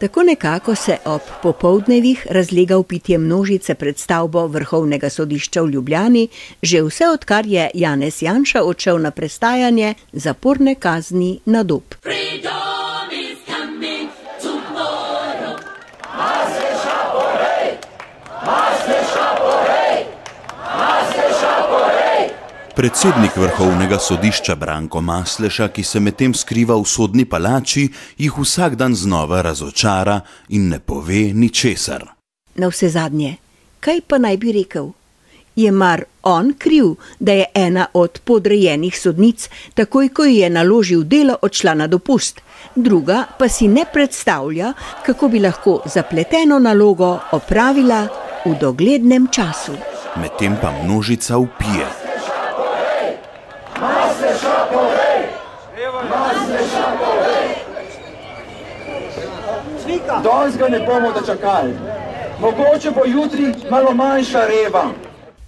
Tako nekako se ob popoldnevih razlega vpitje množice pred stavbo Vrhovnega sodišča v Ljubljani, že vse odkar je Janez Janša odšel na prestajanje zaporne kazni na Dob. Predsednik Vrhovnega sodišča Branko Masleša, ki se medtem skriva v sodni palači, jih vsak dan znova razočara in ne pove ničesar. Navsezadnje, kaj pa naj bi rekel? Je mar on kriv, da je ena od podrejenih sodnic, takoj ko ji je naložil delo, odšla na dopust, druga pa si ne predstavlja, kako bi lahko zapleteno nalogo opravila v doglednem času. Medtem pa množica vpije. Danes ga ne bomo dočakali. Mogoče bo jutri malo manjša reva.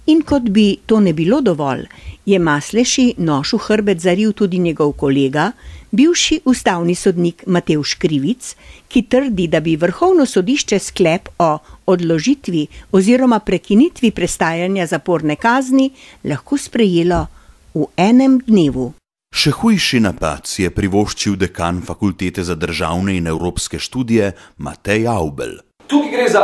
In kot bi to ne bilo dovolj, je Masleši nož v hrbet zaril tudi njegov kolega, bivši ustavni sodnik Matevž Krivic, ki trdi, da bi Vrhovno sodišče sklep o odložitvi oziroma prekinitvi prestajanja zaporne kazni lahko sprejelo v enem dnevu. Še hujši napad si je privoščil dekan Fakultete za državne in evropske študije Matej Avbelj. Tukaj gre za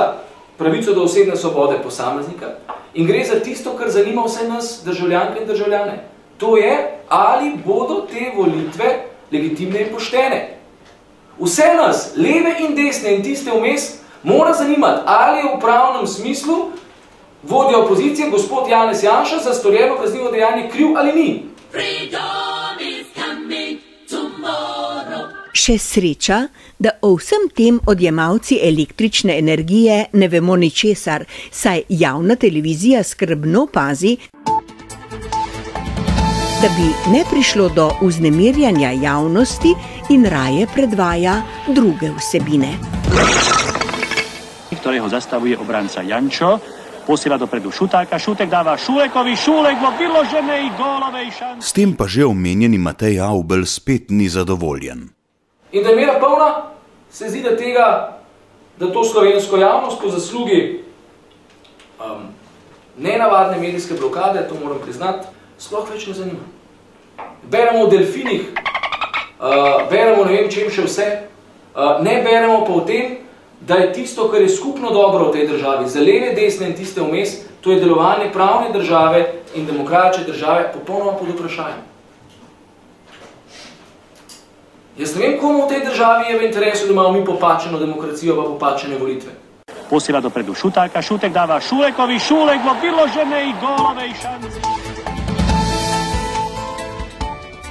pravico do osebne svobode posameznika in gre za tisto, kar zanima vse nas, državljanke in državljane. To je, ali bodo te volitve legitimne in poštene. Vse nas, leve in desne in tiste vmes, mora zanimati, ali je v pravnem smislu vodja opozicije, gospod Janez Janša, za storjeno kaznivo dejanje kriv ali ni. Še sreča, da o vsem tem odjemalci električne energije ne vemo ničesar, saj javna televizija skrbno pazi, da bi ne prišlo do vznemirjanja javnosti in raje predvaja druge vsebine. Ktorého zastavuje obranca Jančo, posiela dopredu Šutáka, Šutek dáva Šulekovi, Šulek vo vyloženej gólovej šanci. S tem pa že omenjeni Matej Avbelj spet ni zadovoljen. In da je mera polna, se zdi, da tega, da to slovensko javnost po zaslugi nenavadne medijske blokade, to moram priznati, sploh več ne zanima. Beremo o delfinih, beremo ne vem čem še vse, ne beremo pa o tem, da je tisto, kar je skupno dobro v tej državi, za leve, desne in tiste vmes, to je delovanje pravne države in demokratične države, popolnoma pod vprašanjem. Jaz ne vem, komu v tej državi je v interesu, da imamo mi popačeno demokracijo pa popačene volitve. Posiela dopredu Šutáka, Šutek dáva Šulekovi, Šulek vo vyloženej gólovej šanci.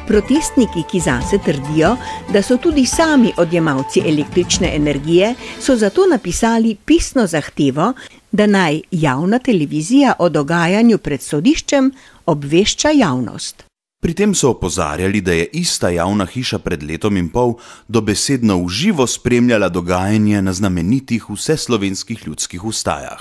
Protestniki, ki zase trdijo, da so tudi sami odjemalci električne energije, so zato napisali pisno zahtevo, da naj javna televizija o dogajanju pred sodiščem obvešča javnost. Pri tem so opozarjali, da je ista javna hiša pred letom in pol dobesedno v živo spremljala dogajanje na znamenitih vseslovenskih ljudskih vstajah.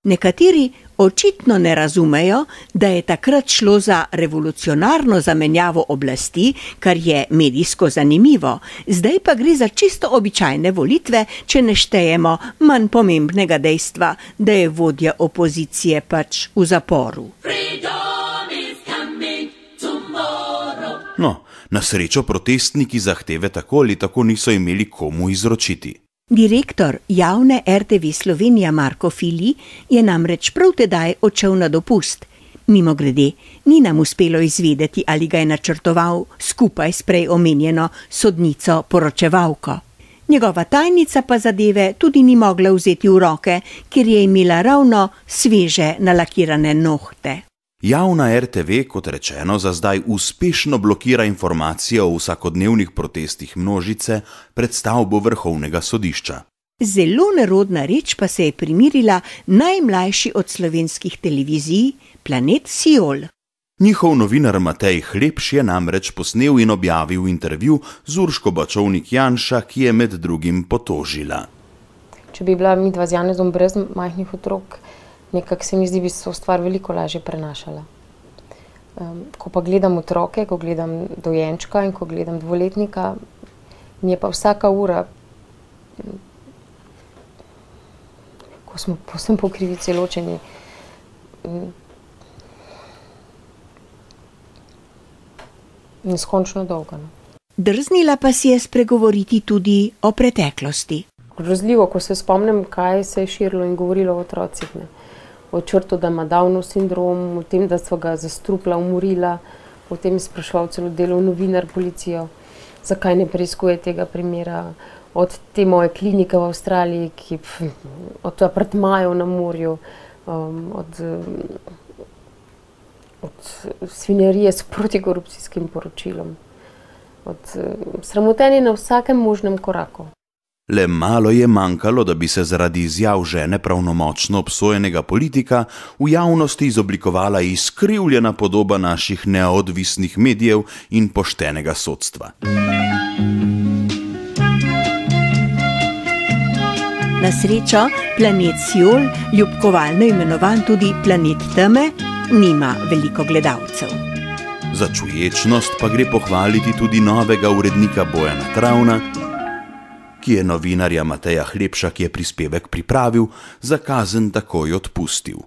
Nekateri očitno ne razumejo, da je takrat šlo za revolucionarno zamenjavo oblasti, kar je medijsko zanimivo. Zdaj pa gre za čisto običajne volitve, če ne štejemo manj pomembnega dejstva, da je vodja opozicije pač v zaporu. No, na srečo protestniki zahteve tako ali tako niso imeli komu izročiti. Direktor javne RTV Slovenija Marko Fili je namreč prav tedaj odšel na dopust. Mimogrede, ni nam uspelo izvedeti, ali ga je načrtoval skupaj s prej omenjeno sodnico poročevalko. Njegova tajnica pa zadeve tudi ni mogla vzeti v roke, ker je imela ravno sveže nalakirane nohte. Javna RTV, kot rečeno, za zdaj uspešno blokira informacije o vsakodnevnih protestih množice pred stavbo Vrhovnega sodišča. Zelo nerodna reč pa se je primirila najmlajši od slovenskih televizij, Planet Siol. Njihov novinar Matej Hlepš je namreč posnel in objavil intervju z Urško Bačovnik Janša, ki je med drugim potožila. Če bi bila midva z Janezom brez majhnih otrok, nekako se mi zdi, bi se to stvar veliko lažje prenašala. Ko pa gledam otroke, ko gledam dojenčka in ko gledam dvoletnika, mi je pa vsaka ura, ko smo povsem po krivici ločeni, neskončno dolga. Drznila pa si je spregovoriti tudi o preteklosti. Grozljivo, ko se spomnim, kaj se je širilo in govorilo o otrocih. Ne. O črtu, da ima Downov sindrom, o tem, da so ga zastrupla, umorila, o tem spraševal celo delov novinar policijo, zakaj ne preiskuje tega primera, od te moje klinike v Avstraliji, od apartmajev na morju, od svinjarije s protikorupcijskim poročilom, od sramotenja na vsakem možnem koraku. Le malo je manjkalo, da bi se zaradi izjav žene pravnomočno obsojenega politika v javnosti izoblikovala izkrivljena podoba naših neodvisnih medijev in poštenega sodstva. Na srečo planet Sjol, ljubkovalno imenovan tudi planet teme, nima veliko gledalcev. Za čuječnost pa gre pohvaliti tudi novega urednika Bojana Travna, ki je novinarja Mateja Hlepša, ki je prispevek pripravil, za kazen takoj odpustil.